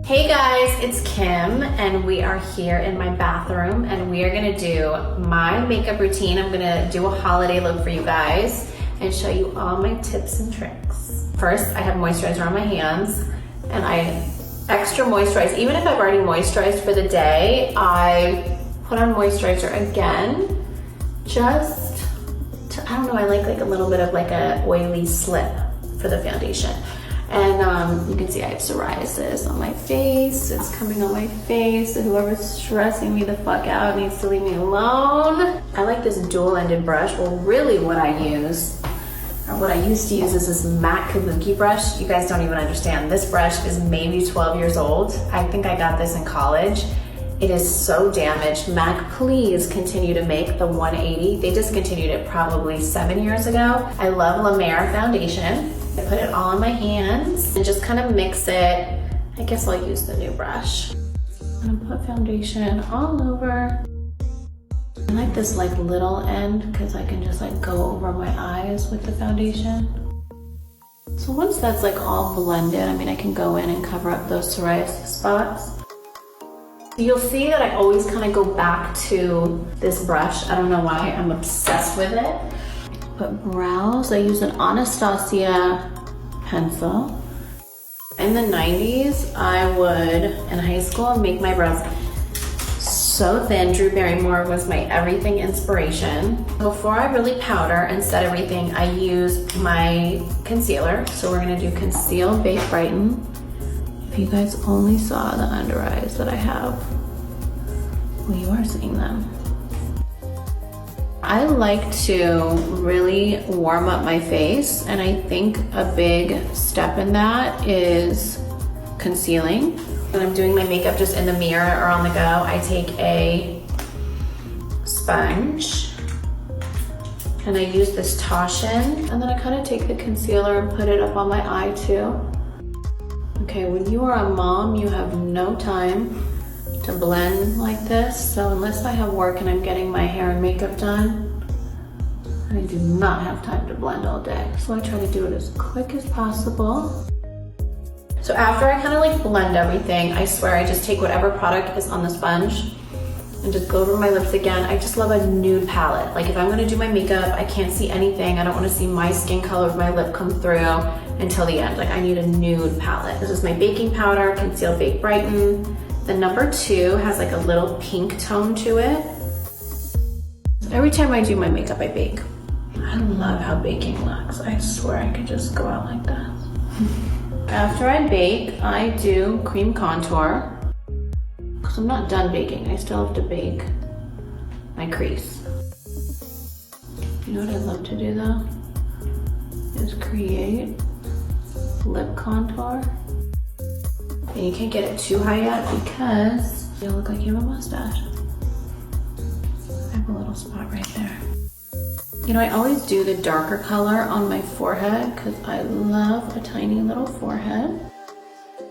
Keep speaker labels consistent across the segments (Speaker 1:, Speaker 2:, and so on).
Speaker 1: Hey guys, it's Kim and we are here in my bathroom and we are gonna do my makeup routine. I'm gonna do a holiday look for you guys and show you all my tips and tricks. First, I have moisturizer on my hands and I extra moisturize. Even if I've already moisturized for the day, I put on moisturizer again, just to, I don't know, I like a little bit of like a oily slip for the foundation. And you can see I have psoriasis on my face. It's coming on my face. So whoever's stressing me the fuck out needs to leave me alone. I like this dual-ended brush. Well, really what I use, or what I used to use, is this matte kabuki brush. You guys don't even understand. This brush is maybe 12 years old. I think I got this in college. It is so damaged. MAC, please continue to make the 180. They discontinued it probably 7 years ago. I love La Mer foundation. I put it all on my hands and just kind of mix it. I guess I'll use the new brush. I'm gonna put foundation all over. I like this like little end because I can just like go over my eyes with the foundation. So once that's like all blended, I mean, I can go in and cover up those psoriasis spots. You'll see that I always kind of go back to this brush. I don't know why, I'm obsessed with it. But brows, I use an Anastasia pencil. In the 90s, I would, in high school, make my brows so thin. Drew Barrymore was my everything inspiration. Before I really powder and set everything, I use my concealer. So we're gonna do Conceal, Bake, Brighten. If you guys only saw the under eyes that I have, well, you are seeing them. I like to really warm up my face, and I think a big step in that is concealing. When I'm doing my makeup just in the mirror or on the go, I take a sponge and I use this Toshin, and then I kind of take the concealer and put it up on my eye too. Okay, when you are a mom, you have no time to blend like this, so unless I have work and I'm getting my hair and makeup done, I do not have time to blend all day. So I try to do it as quick as possible. So after I kind of like blend everything, I swear I just take whatever product is on the sponge and just go over my lips again. I just love a nude palette. Like if I'm gonna do my makeup, I can't see anything. I don't wanna see my skin color of my lip come through until the end. Like I need a nude palette. This is my baking powder, Conceal, Bake, Brighten. The number 2 has like a little pink tone to it. Every time I do my makeup, I bake. I love how baking looks. I swear I could just go out like that. After I bake, I do cream contour. Because I'm not done baking, I still have to bake my crease. You know what I'd love to do though? Is create lip contour. And you can't get it too high yet because you'll look like you have a mustache. I have a little spot right there. You know, I always do the darker color on my forehead because I love a tiny little forehead.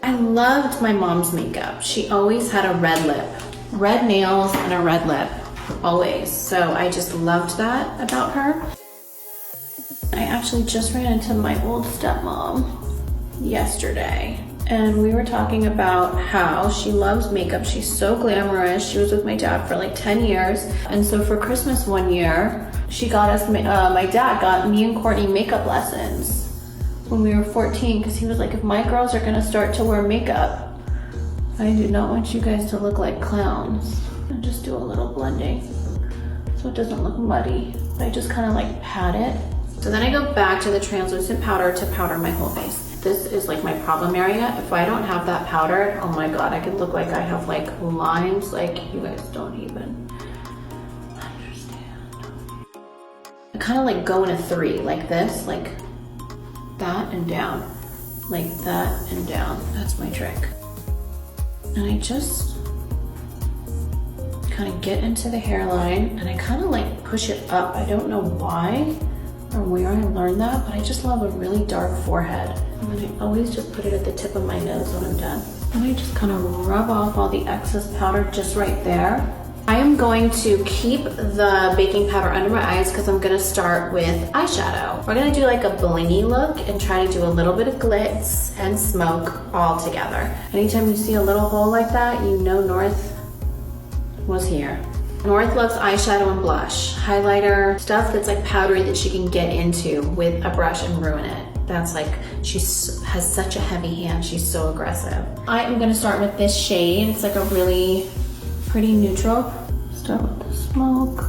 Speaker 1: I loved my mom's makeup. She always had a red lip, red nails and a red lip, always. So I just loved that about her. I actually just ran into my old stepmom yesterday. And we were talking about how she loves makeup. She's so glamorous. She was with my dad for like 10 years. And so for Christmas one year, she got us, my dad got me and Courtney makeup lessons when we were 14, because he was like, if my girls are gonna start to wear makeup, I do not want you guys to look like clowns. And just do a little blending so it doesn't look muddy. I just kind of like pat it. So then I go back to the translucent powder to powder my whole face. This is like my problem area. If I don't have that powdered, oh my God, I could look like I have like lines like you guys don't even understand. I kind of like go in a 3 like this, like that and down, like that and down. That's my trick. And I just kind of get into the hairline and I kind of like push it up. I don't know why or where I learned that, but I just love a really dark forehead. And then I always just put it at the tip of my nose when I'm done. And I just kind of rub off all the excess powder just right there. I am going to keep the baking powder under my eyes because I'm gonna start with eyeshadow. We're gonna do like a blingy look and try to do a little bit of glitz and smoke all together. Anytime you see a little hole like that, you know North was here. North loves eyeshadow and blush, highlighter, stuff that's like powdery that she can get into with a brush and ruin it. That's like, she has such a heavy hand, she's so aggressive. I am gonna start with this shade. It's like a really pretty neutral. Start with the smoke.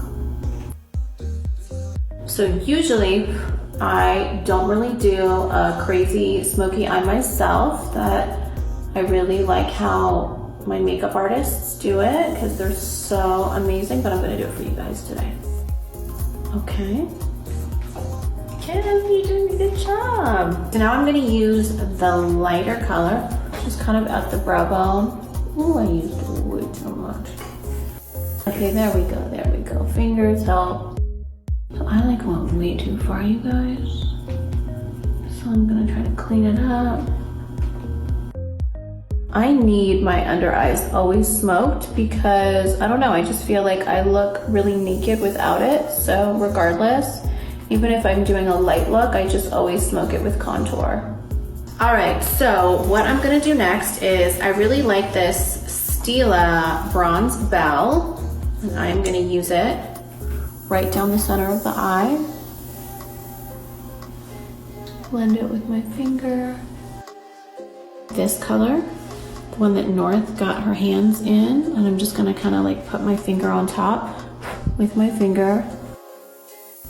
Speaker 1: So usually I don't really do a crazy smoky eye myself, that I really like how my makeup artists do it because they're so amazing, but I'm gonna do it for you guys today. Okay. Kim, you're doing a good job. So now I'm gonna use the lighter color, just kind of at the brow bone. Ooh, I used way too much. Okay, there we go, there we go. Fingers help. So I like went way too far, you guys. So I'm gonna try to clean it up. I need my under eyes always smoked because, I don't know, I just feel like I look really naked without it. So regardless, even if I'm doing a light look, I just always smoke it with contour. All right, so what I'm gonna do next is, I really like this Stila Bronze Bell, and I am gonna use it right down the center of the eye. Blend it with my finger. This color, the one that North got her hands in, and I'm just gonna kind of like put my finger on top with my finger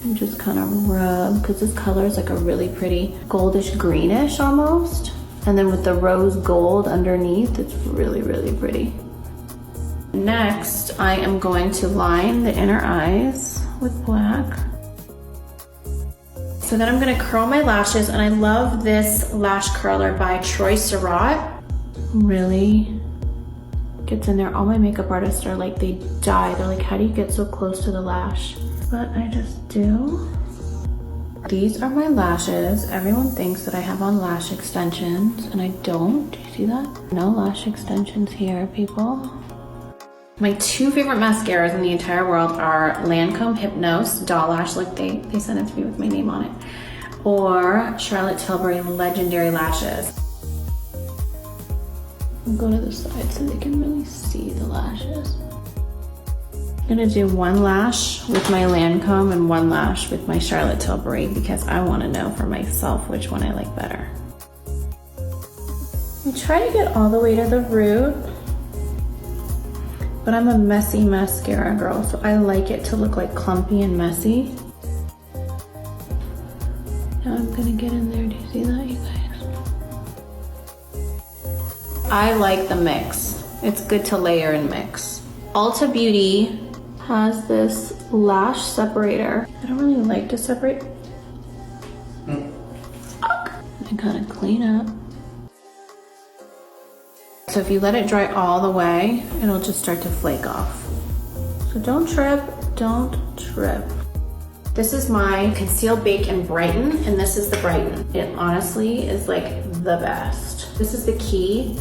Speaker 1: and just kind of rub, because this color is like a really pretty goldish greenish almost. And then with the rose gold underneath, it's really, really pretty. Next, I am going to line the inner eyes with black. So then I'm gonna curl my lashes, and I love this lash curler by Troy Surratt. Really gets in there. All my makeup artists are like, they die. They're like, how do you get so close to the lash? But I just do. These are my lashes. Everyone thinks that I have on lash extensions, and I don't. Do you see that? No lash extensions here, people. My two favorite mascaras in the entire world are Lancome Hypnose Doll Lash. Look, they sent it to me with my name on it. Or Charlotte Tilbury Legendary Lashes. I'll go to the side so they can really see the lashes. I'm gonna do one lash with my Lancome and one lash with my Charlotte Tilbury because I wanna know for myself which one I like better. I try to get all the way to the root, but I'm a messy mascara girl, so I like it to look like clumpy and messy. Now I'm gonna get in there. Do you see that, you guys? I like the mix. It's good to layer and mix. Ulta Beauty has this lash separator. I don't really like to separate. And kind of clean up. So if you let it dry all the way, it'll just start to flake off. So don't trip, don't trip. This is my Conceal, Bake, and Brighten, and this is the Brighten. It honestly is like the best. This is the key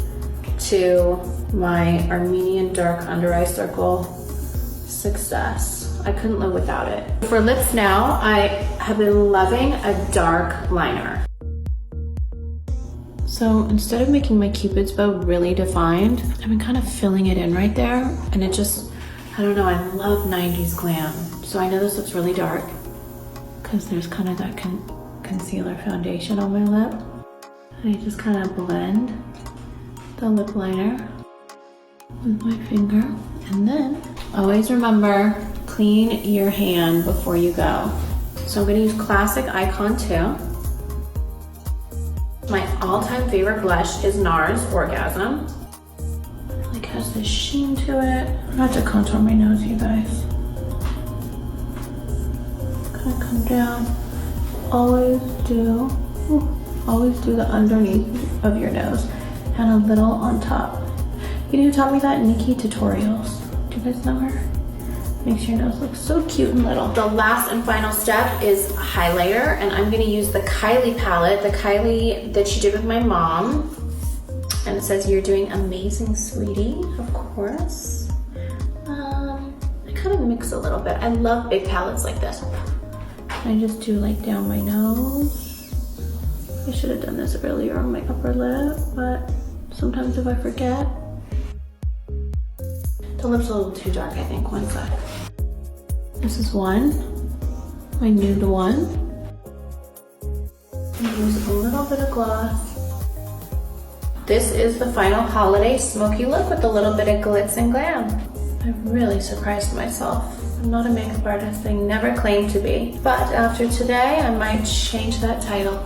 Speaker 1: to my Armenian dark under eye circle success. I couldn't live without it. For lips now, I have been loving a dark liner. So instead of making my Cupid's bow really defined, I've been kind of filling it in right there, and it just, I don't know, I love 90s glam. So I know this looks really dark because there's kind of that concealer foundation on my lip. And I just kind of blend the lip liner with my finger. And then always remember, clean your hand before you go. So I'm gonna use Classic Icon 2. My all-time favorite blush is NARS Orgasm. It like has this sheen to it. I'm about to contour my nose, you guys. Kind of come down. Always do the underneath of your nose and a little on top. You know who taught me that? Nikki Tutorials. Do you guys know her? Makes your nose look so cute and little. The last and final step is highlighter, and I'm gonna use the Kylie palette, the Kylie that she did with my mom. And it says, "You're doing amazing, sweetie," of course. kind of mix a little bit. I love big palettes like this. I just do like down my nose. I should have done this earlier on my upper lip, but sometimes if I forget. The lip's a little too dark, I think. One sec. This is one. My nude one. Use a little bit of gloss. This is the final holiday smoky look with a little bit of glitz and glam. I really surprised myself. I'm not a makeup artist, I never claimed to be. But after today, I might change that title.